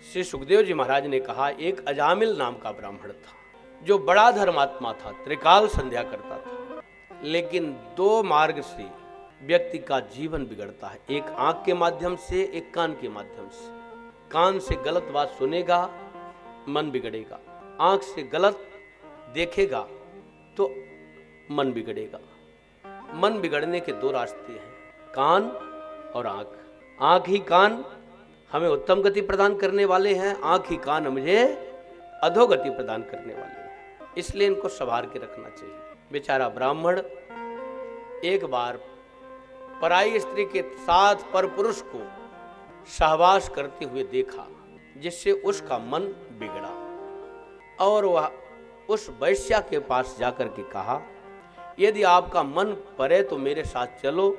श्री सुखदेव जी महाराज ने कहा, एक अजामिल नाम का ब्राह्मण था जो बड़ा धर्मात्मा था, त्रिकाल संध्या करता था, लेकिन दो मार्ग से व्यक्ति का जीवन बिगड़ता है, एक आंख के माध्यम से, एक कान के माध्यम से। कान से गलत बात सुनेगा, मन बिगड़ेगा। आंख से गलत देखेगा तो मन बिगड़ेगा। मन बिगड़ने के दो रास्ते हैं, कान और आंख। आंख ही कान हमें उत्तम गति प्रदान करने वाले हैं, आंख ही कान मुझे अधोगति प्रदान करने वाले हैं। इसलिए इनको संभाल के रखना चाहिए। बेचारा ब्राह्मण एक बार पराई स्त्री के साथ पर पुरुष को सहवास करते हुए देखा, जिससे उसका मन बिगड़ा और वह उस वैश्या के पास जाकर के कहा, यदि आपका मन परे तो मेरे साथ चलो,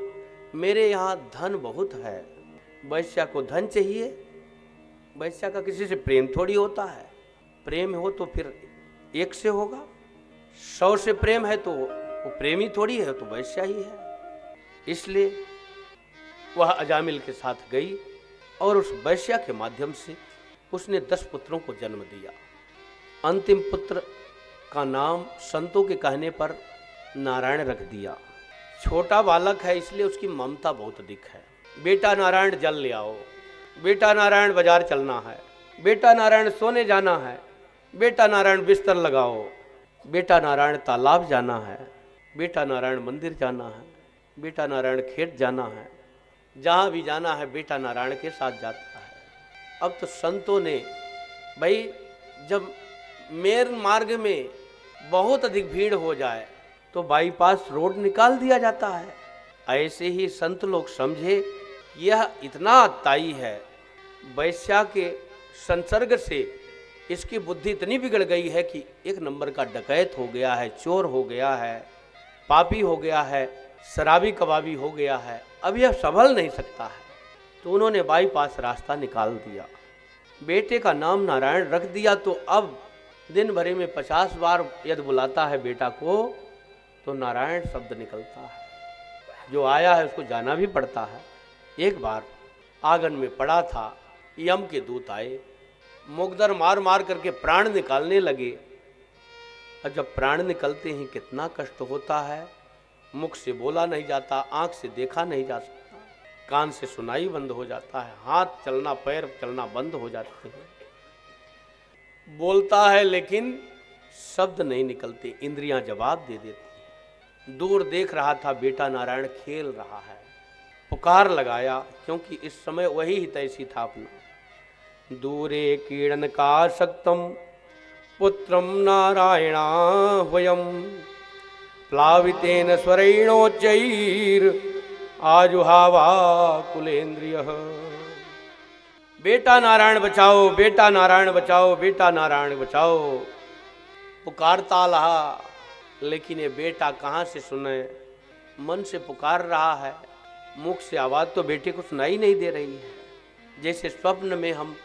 मेरे यहाँ धन बहुत है। वैश्या को धन चाहिए। वैश्या का किसी से प्रेम थोड़ी होता है, प्रेम हो तो फिर एक से होगा। 100 से प्रेम है तो वो प्रेमी थोड़ी है, तो वैश्या ही है। इसलिए वह अजामिल के साथ गई और उस वैश्या के माध्यम से उसने 10 पुत्रों को जन्म दिया। अंतिम पुत्र का नाम संतों के कहने पर नारायण रख दिया। छोटा बालक है इसलिए उसकी ममता बहुत अधिक है। बेटा नारायण जल ले आओ, बेटा नारायण बाजार चलना है, बेटा नारायण सोने जाना है, बेटा नारायण बिस्तर लगाओ, बेटा नारायण तालाब जाना है, बेटा नारायण मंदिर जाना है, बेटा नारायण खेत जाना है। जहाँ भी जाना है बेटा नारायण के साथ जाता है। अब तो संतों ने, भाई जब मेन मार्ग में बहुत अधिक भीड़ हो जाए तो बाईपास रोड निकाल दिया जाता है। ऐसे ही संत लोग समझे यह इतना अत्याई है, वैश्या के संसर्ग से इसकी बुद्धि इतनी बिगड़ गई है कि एक नंबर का डकैत हो गया है, चोर हो गया है, पापी हो गया है, शराबी कबाबी हो गया है, अब यह संभल नहीं सकता है। तो उन्होंने बाईपास रास्ता निकाल दिया। बेटे का नाम नारायण रख दिया तो अब दिन भर में 50 बार यदि बुलाता है बेटा को तो नारायण शब्द निकलता है। जो आया है उसको जाना भी पड़ता है। एक बार आंगन में पड़ा था, यम के दूत आए, मुकदर मार मार करके प्राण निकालने लगे। और जब प्राण निकलते हैं कितना कष्ट होता है। मुख से बोला नहीं जाता, आंख से देखा नहीं जा सकता, कान से सुनाई बंद हो जाता है, हाथ चलना पैर चलना बंद हो जाते हैं। बोलता है लेकिन शब्द नहीं निकलते, इंद्रियां जवाब दे देती हैं। दूर देख रहा था बेटा नारायण खेल रहा है, पुकार लगाया, क्योंकि इस समय वही हितैषी था अपना। दूरे कीड़न का शक्तम पुत्रम नारायणा वयम प्लावितेन स्वरेणोच्चैर आजुहावा कुलेन्द्रियः। बेटा नारायण बचाओ, बेटा नारायण बचाओ, बेटा नारायण बचाओ, पुकारता रहा। लेकिन ये बेटा कहाँ से सुने, मन से पुकार रहा है, मुख से आवाज़ तो बेटे को सुनाई नहीं दे रही है। जैसे स्वप्न में हम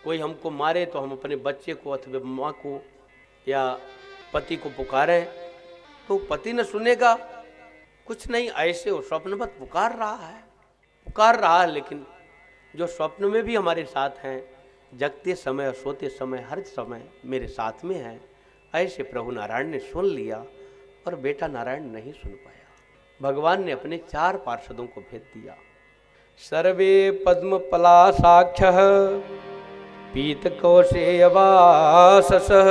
कोई हमको मारे तो हम अपने बच्चे को अथवा माँ को या पति को पुकारें तो पति न सुनेगा, कुछ नहीं, ऐसे वो स्वप्नवत पुकार रहा है। लेकिन जो स्वप्न में भी हमारे साथ हैं, जगते समय और सोते समय हर समय मेरे साथ में हैं, ऐसे प्रभु नारायण ने सुन लिया और बेटा नारायण नहीं सुन पाया। भगवान ने अपने 4 पार्षदों को भेज दिया। सर्वे पद्म पलाशाख्यः पीत कौशेयवाससः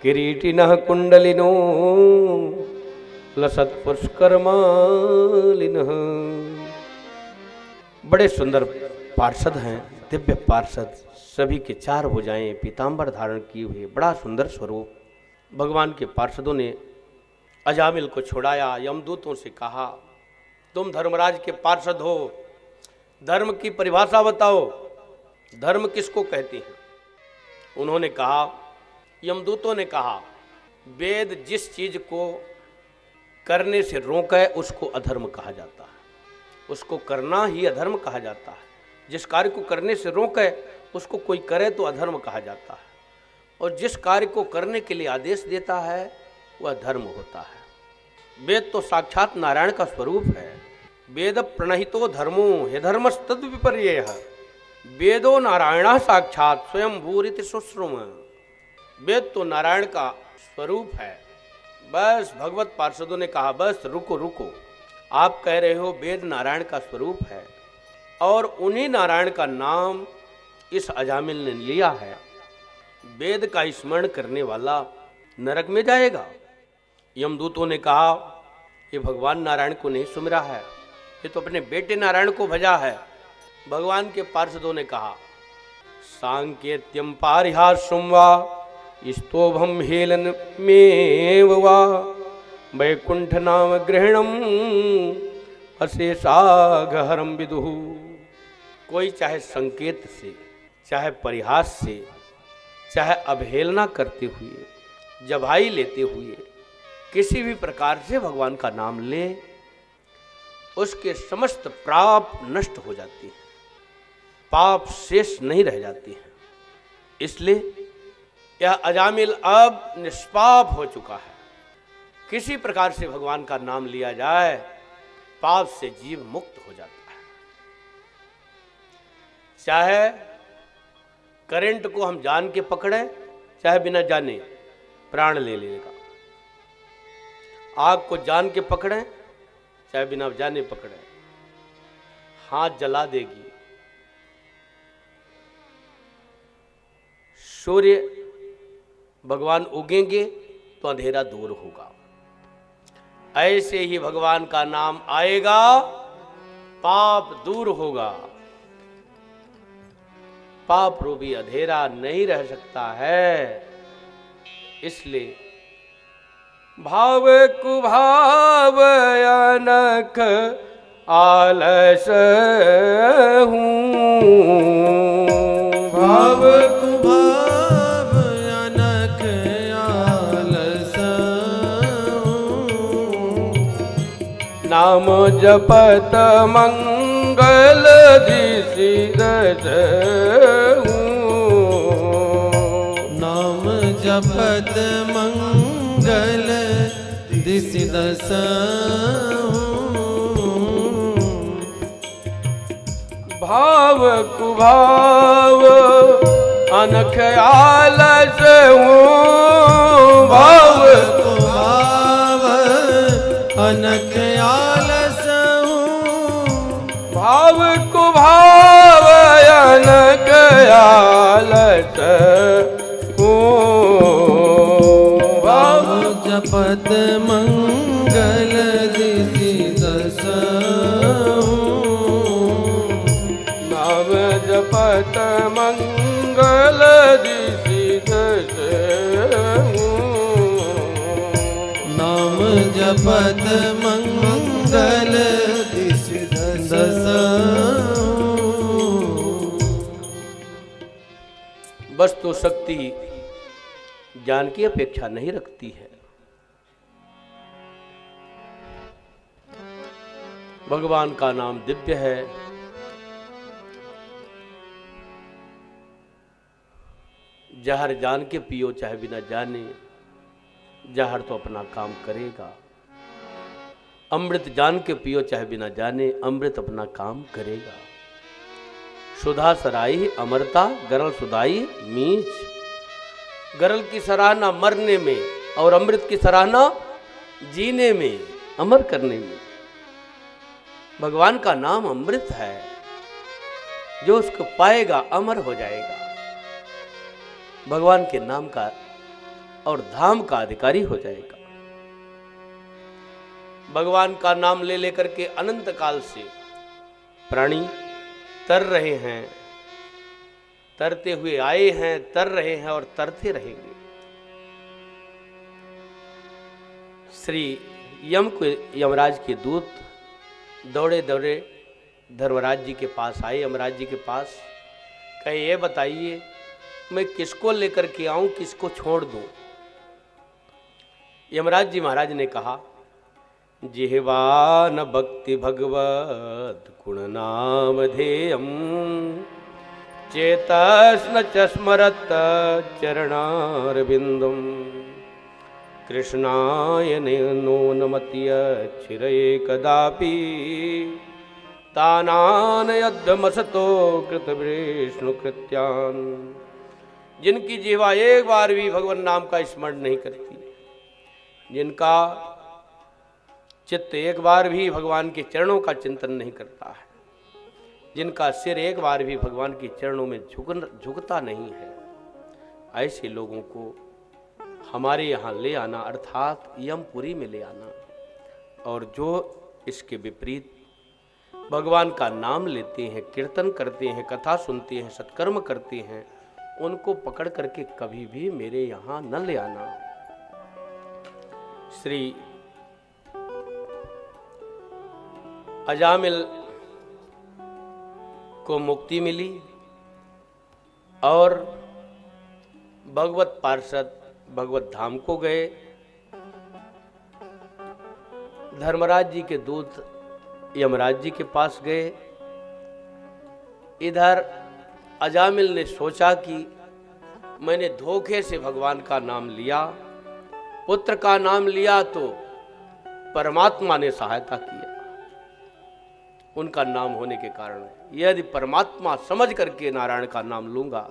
किरीटिनः कुंडलिनो लसत पुष्करमालिनः। बड़े सुंदर पार्षद हैं, दिव्य पार्षद, सभी के 4 भुजाएं, पीताम्बर धारण किए हुए, बड़ा सुंदर स्वरूप। भगवान के पार्षदों ने अजामिल को छुड़ाया। यमदूतों से कहा, तुम धर्मराज के पार्षद हो, धर्म की परिभाषा बताओ, धर्म किसको कहते हैं। उन्होंने कहा, यमदूतों ने कहा, वेद जिस चीज को करने से रोके उसको अधर्म कहा जाता है, उसको करना ही अधर्म कहा जाता है। जिस कार्य को करने से रोके उसको कोई करे तो अधर्म कहा जाता है, और जिस कार्य को करने के लिए आदेश देता है वह धर्म होता है। वेद तो साक्षात नारायण का स्वरूप है। वेद प्रणहितो धर्मो हे धर्मस्तद विपर्ययः। वेदो नारायण साक्षात स्वयं भूरित सुश्रुम। वेद तो नारायण का स्वरूप है। बस भगवत पार्षदों ने कहा बस रुको रुको, आप कह रहे हो वेद नारायण का स्वरूप है और उन्हीं नारायण का नाम इस अजामिल ने लिया है। वेद का स्मरण करने वाला नरक में जाएगा। यमदूतों ने कहा ये भगवान नारायण को नहीं सुमिरा है, ये तो अपने बेटे नारायण को भजा है। भगवान के पार्षदों ने कहा सांकेत्यम पारिहास्यम वा स्तोभम हेलन मेव वा वैकुंठ नाम ग्रहणम अशेषाघहरम विदुः। कोई चाहे संकेत से, चाहे परिहास से, चाहे अवहेलना करते हुए, जबाई लेते हुए, किसी भी प्रकार से भगवान का नाम ले, उसके समस्त पाप नष्ट हो जाती है, पाप शेष नहीं रह जाती है। इसलिए यह अजामिल अब निष्पाप हो चुका है। किसी प्रकार से भगवान का नाम लिया जाए, पाप से जीव मुक्त हो जाता है। चाहे करंट को हम जान के पकड़े, चाहे बिना जाने प्राण ले लेगा। आग को जान के पकड़े, चाहे बिना जाने पकड़े हाथ जला देगी। सूर्य भगवान उगेंगे तो अंधेरा दूर होगा। ऐसे ही भगवान का नाम आएगा, पाप दूर होगा। पाप रूपी अंधेरा नहीं रह सकता है। इसलिए भाव कुभाव अनख आलस हूँ, भाव कुभाव अनख आलस हूँ। नाम जपत मंगल दिशि दस हूँ। नाम जपत मंगल दिशि दस भाव कुभाव अनख आलस हूँ। भाव कुभाव अनख आलस हूँ। भाव कुभाव अनख आलस हूँ। भाव जपत मंगल दिशि दस नाम जपत मंगल दिशि दस नाम जपत मंगल दिशि दस। वस्तु शक्ति ज्ञान की अपेक्षा नहीं रखती है। भगवान का नाम दिव्य है। जहर जान के पियो चाहे बिना जाने, जहर तो अपना काम करेगा। अमृत जान के पियो चाहे बिना जाने, अमृत अपना काम करेगा। सुधा सराई अमरता गरल सुधाई मीच। गरल की सराहना मरने में और अमृत की सराहना जीने में, अमर करने में। भगवान का नाम अमृत है, जो उसको पाएगा अमर हो जाएगा, भगवान के नाम का और धाम का अधिकारी हो जाएगा। भगवान का नाम ले लेकर के अनंत काल से प्राणी तर रहे हैं, तरते हुए आए हैं, तर रहे हैं और तरते रहेंगे। श्री यमराज के दूत दौड़े दौड़े धर्मराज जी के पास आए। यमराज जी के पास कहे ये बताइए मैं किसको लेकर के आऊं, किसको छोड़ दूं। यमराज जी महाराज ने कहा जिह्वा न भक्ति भगवत गुण नामधेयम चेतस न च स्मरत चरणारविंदम कृष्णाय नो नमत्य छिरये कदापि तानान यद्यमसतो कृत विष्णु कृत्यान। जिनकी जीवा एक बार भी भगवान नाम का स्मरण नहीं करती, जिनका चित्त एक बार भी भगवान के चरणों का चिंतन नहीं करता है, जिनका सिर एक बार भी भगवान के चरणों में झुकता नहीं है, ऐसे लोगों को हमारे यहाँ ले आना अर्थात यमपुरी में ले आना। और जो इसके विपरीत भगवान का नाम लेते हैं, कीर्तन करते हैं, कथा सुनते हैं, सत्कर्म करते हैं, उनको पकड़ करके कभी भी मेरे यहाँ न ले आना। श्री अजामिल को मुक्ति मिली और भगवत पार्षद भगवत धाम को गए। धर्मराज जी के दूत यमराज जी के पास गए। इधर अजामिल ने सोचा कि मैंने धोखे से भगवान का नाम लिया, पुत्र का नाम लिया तो परमात्मा ने सहायता किया उनका नाम होने के कारण। यदि परमात्मा समझ करके नारायण का नाम लूंगा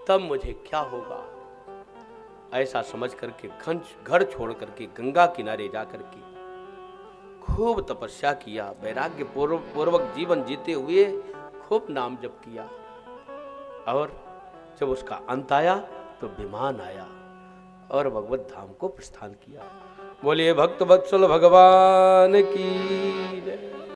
तब मुझे क्या होगा, ऐसा समझ करके घर छोड़ करके गंगा किनारे जा करके खूब तपस्या किया, वैराग्य पूर्वक जीवन जीते हुए खूब नाम जप किया। और जब उसका अंत आया तो विमान आया और भगवत धाम को प्रस्थान किया। बोलिए भक्त वत्सल भगवान की जय।